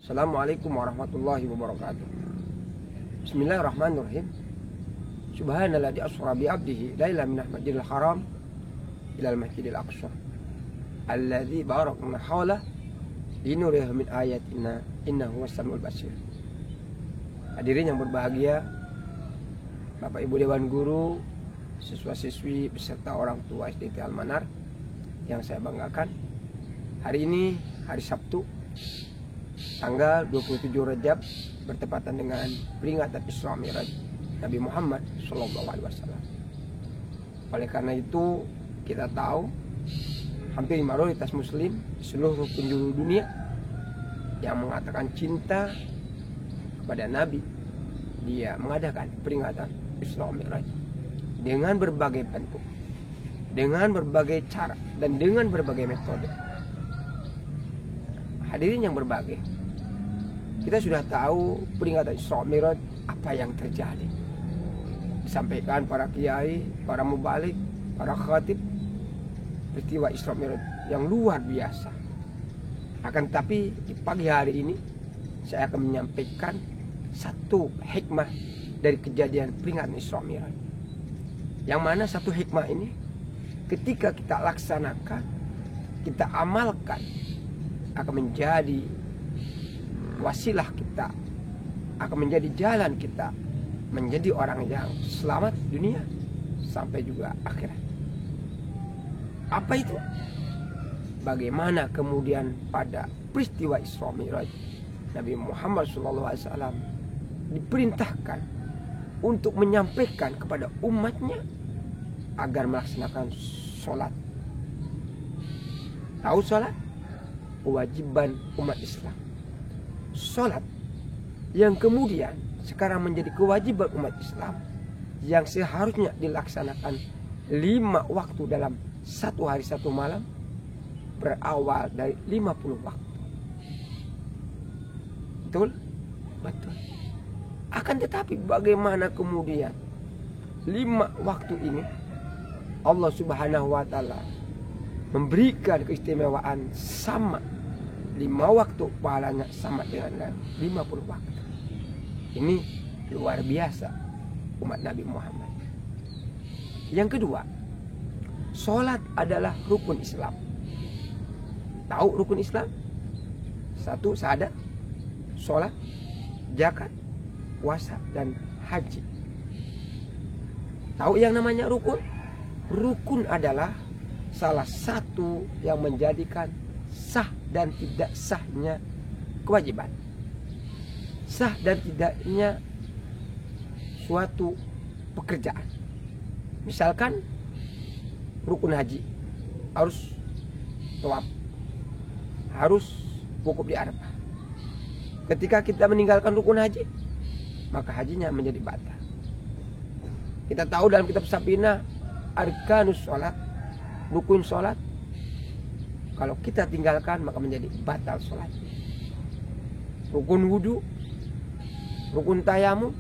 Assalamualaikum warahmatullahi wabarakatuh. Bismillahirrahmanirrahim. Subhanalladzi asra bi 'abdihi lailan minal masjidil haram ilal masjidil aqsa alladzi barakna hawla linurihi min ayatina innahu was-sami'ul basir. Hadirin yang berbahagia, Bapak Ibu Dewan Guru, siswa-siswi beserta orang tua SDT Al-Manar yang saya banggakan. Hari ini hari Sabtu tanggal 27 Rajab bertepatan dengan peringatan Isra Mi'raj Nabi Muhammad SAW. Oleh karena itu kita tahu hampir mayoritas muslim seluruh penjuru dunia yang mengatakan cinta kepada Nabi, dia mengadakan peringatan Isra Mi'raj dengan berbagai bentuk, dengan berbagai cara, dan dengan berbagai metode. Hadirin yang berbahagia, kita sudah tahu peringatan Isra Mi'raj apa yang terjadi. Disampaikan para kiai, para mubalik, para khatib, peristiwa Isra Mi'raj yang luar biasa. Akan tetapi di pagi hari ini saya akan menyampaikan satu hikmah dari kejadian peringatan Isra Mi'raj. Yang mana satu hikmah ini ketika kita laksanakan, kita amalkan, akan menjadi wasilah kita, akan menjadi jalan kita menjadi orang yang selamat dunia sampai juga akhirat. Apa itu? Bagaimana kemudian pada peristiwa Isra Mi'raj Nabi Muhammad SAW diperintahkan untuk menyampaikan kepada umatnya agar melaksanakan sholat. Tahu sholat? Kewajiban umat Islam. Sholat yang kemudian sekarang menjadi kewajiban umat Islam yang seharusnya dilaksanakan 5 waktu dalam satu hari satu malam, berawal dari 50 waktu. Betul? Betul. Akan tetapi bagaimana kemudian 5 waktu ini Allah Subhanahu wa Ta'ala memberikan keistimewaan sama 5 waktu, pahalanya sama dengan 50 waktu. Ini luar biasa umat Nabi Muhammad. Yang kedua, sholat adalah rukun Islam. Tahu rukun Islam? 1, syahadat, sholat, zakat, puasa, dan haji. Tahu yang namanya rukun? Rukun adalah salah satu yang menjadikan sah dan tidak sahnya kewajiban, sah dan tidaknya suatu pekerjaan. Misalkan rukun haji, harus tawaf, harus wukuf di Arafah. Ketika kita meninggalkan rukun haji, maka hajinya menjadi batal. Kita tahu dalam kitab Safina, arkanus sholat, rukun sholat, kalau kita tinggalkan maka menjadi batal sholat. Rukun wudhu, rukun tayamum.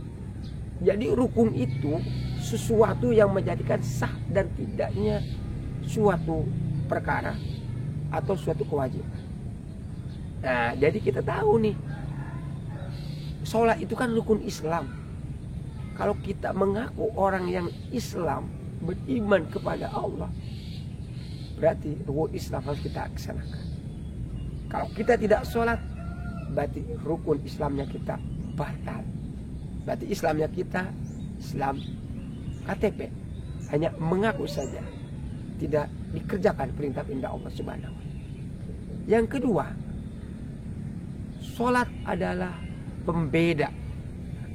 Jadi rukun itu sesuatu yang menjadikan sah dan tidaknya suatu perkara atau suatu kewajiban. Nah, jadi kita tahu nih, sholat itu kan rukun Islam. Kalau kita mengaku orang yang Islam, beriman kepada Allah, berarti rukun Islam harus kita laksanakan. Kalau kita tidak sholat, berarti rukun Islamnya kita batal. Berarti Islamnya kita Islam KTP, hanya mengaku saja, tidak dikerjakan perintah-perintah Allah Subhanahu. Yang kedua, sholat adalah pembeda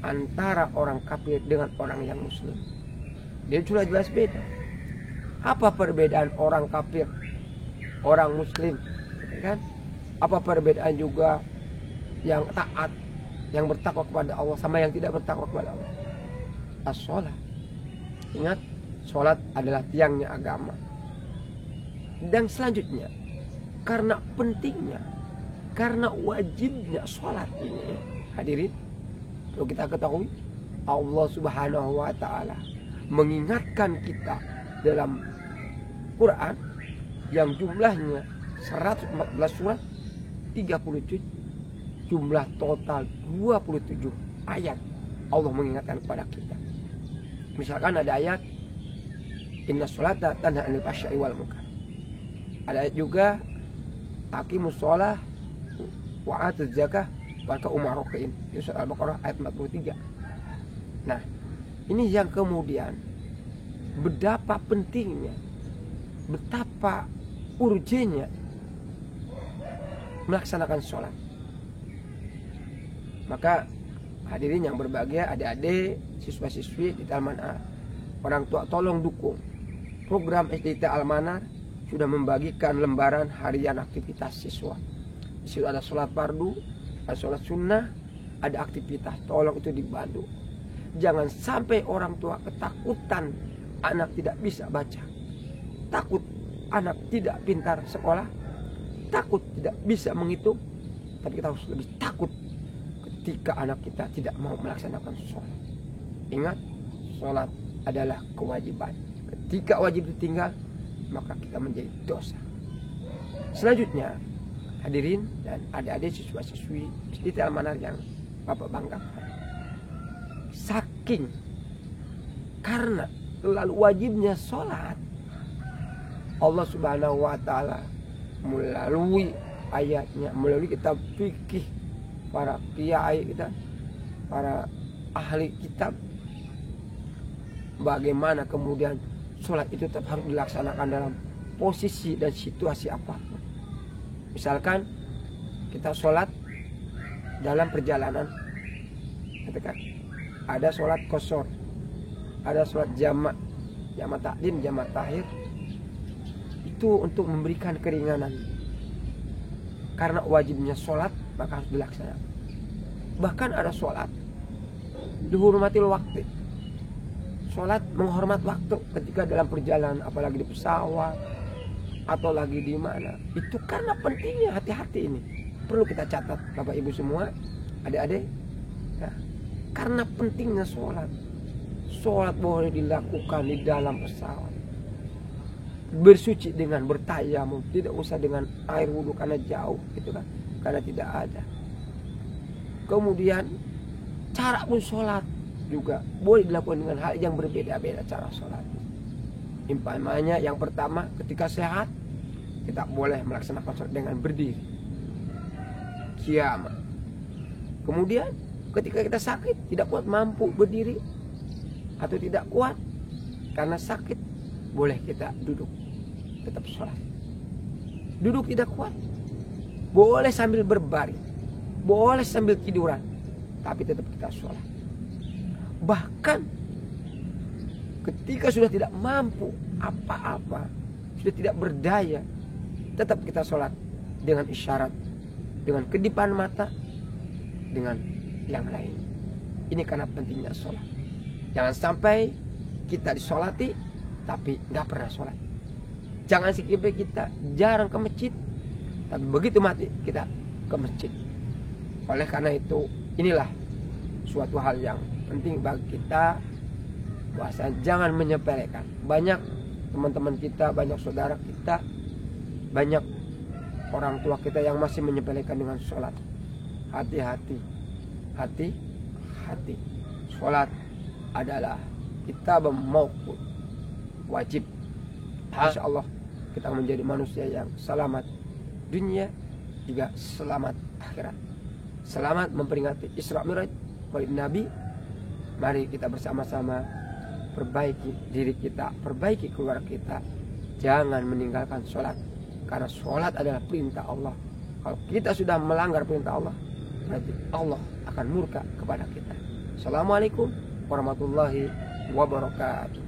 antara orang kafir dengan orang yang muslim. Dia sudah jelas beda. Apa perbedaan orang kafir, orang muslim, kan? Apa perbedaan juga yang taat, yang bertakwa kepada Allah sama yang tidak bertakwa kepada Allah? As-sholat. Ingat, sholat adalah tiangnya agama. Dan selanjutnya, karena pentingnya, karena wajibnya sholat ini, hadirin, perlu kita ketahui, Allah Subhanahu wa Ta'ala mengingatkan kita dalam Quran yang jumlahnya 114 surat, 30 juz, jumlah total 27 ayat Allah mengingatkan kepada kita. Misalkan ada ayat inna sholata tanha 'anil fahsya'i wal munkar. Ada ayat juga aqimus sholah wa atuz zakah warka umarokin. Itu surat Al-Baqarah ayat 43. Nah, ini yang kemudian betapa pentingnya, betapa urgennya melaksanakan sholat. Maka hadirin yang berbahagia, adik-adik, siswa-siswi di Almanar, orang tua tolong dukung program SDT Almanar sudah membagikan lembaran harian aktivitas siswa. Di situ ada sholat fardu, ada sholat sunnah, ada aktivitas. Tolong itu dibantu. Jangan sampai orang tua ketakutan anak tidak bisa baca, takut anak tidak pintar sekolah, takut tidak bisa menghitung. Tapi kita harus lebih takut ketika anak kita tidak mau melaksanakan sholat. Ingat, sholat adalah kewajiban. Ketika wajib ditinggal, maka kita menjadi dosa. Selanjutnya, hadirin dan adik-adik siswa-siswi SDT Almanar yang Bapak banggakan, saking karena terlalu wajibnya sholat, Allah Subhanahu wa Ta'ala melalui ayatnya, melalui kitab fikih, para kiai kita, para ahli kitab, bagaimana kemudian sholat itu tetap harus dilaksanakan dalam posisi dan situasi apapun. Misalkan kita sholat dalam perjalanan, katakan ada sholat qashar, ada sholat jamak takdim, jamak takhir, itu untuk memberikan keringanan. Karena wajibnya sholat, maka harus dilaksanakan. Bahkan ada sholat dihormati waktu. Sholat menghormat waktu ketika dalam perjalanan, apalagi di pesawat atau lagi di mana. Itu karena pentingnya, hati-hati ini. Perlu kita catat Bapak Ibu semua, adik-adik. Nah, karena pentingnya sholat. Sholat boleh dilakukan di dalam pesawat. Bersuci dengan bertayamum, tidak usah dengan air wudhu karena jauh, gitu kan? Karena tidak ada. Kemudian cara pun sholat juga boleh dilakukan dengan hal yang berbeda-beda cara sholat. Umpamanya yang pertama, ketika sehat kita boleh melaksanakan sholat dengan berdiri, qiyamah. Kemudian ketika kita sakit, tidak kuat mampu berdiri atau tidak kuat karena sakit, boleh kita duduk, tetap sholat. Duduk tidak kuat, boleh sambil berbaring, boleh sambil tiduran, tapi tetap kita sholat. Bahkan ketika sudah tidak mampu apa-apa, sudah tidak berdaya, tetap kita sholat dengan isyarat, dengan kedipan mata, dengan yang lain. Ini karena pentingnya sholat. Jangan sampai kita disolati tapi nggak pernah sholat. Jangan sampai kita jarang ke masjid, tapi begitu mati kita ke masjid. Oleh karena itu, inilah suatu hal yang penting bagi kita, bahwa jangan menyepelekan. Banyak teman-teman kita, banyak saudara kita, banyak orang tua kita yang masih menyepelekan dengan sholat. Hati-hati, hati-hati. Sholat adalah kita mauqut, wajib. Masya Allah, kita menjadi manusia yang selamat dunia juga selamat akhirat. Selamat memperingati Isra Mi'raj Maulid Nabi. Mari kita bersama-sama perbaiki diri kita, perbaiki keluarga kita. Jangan meninggalkan sholat, karena sholat adalah perintah Allah. Kalau kita sudah melanggar perintah Allah, berarti Allah akan murka kepada kita. Assalamualaikum warahmatullahi wabarakatuh.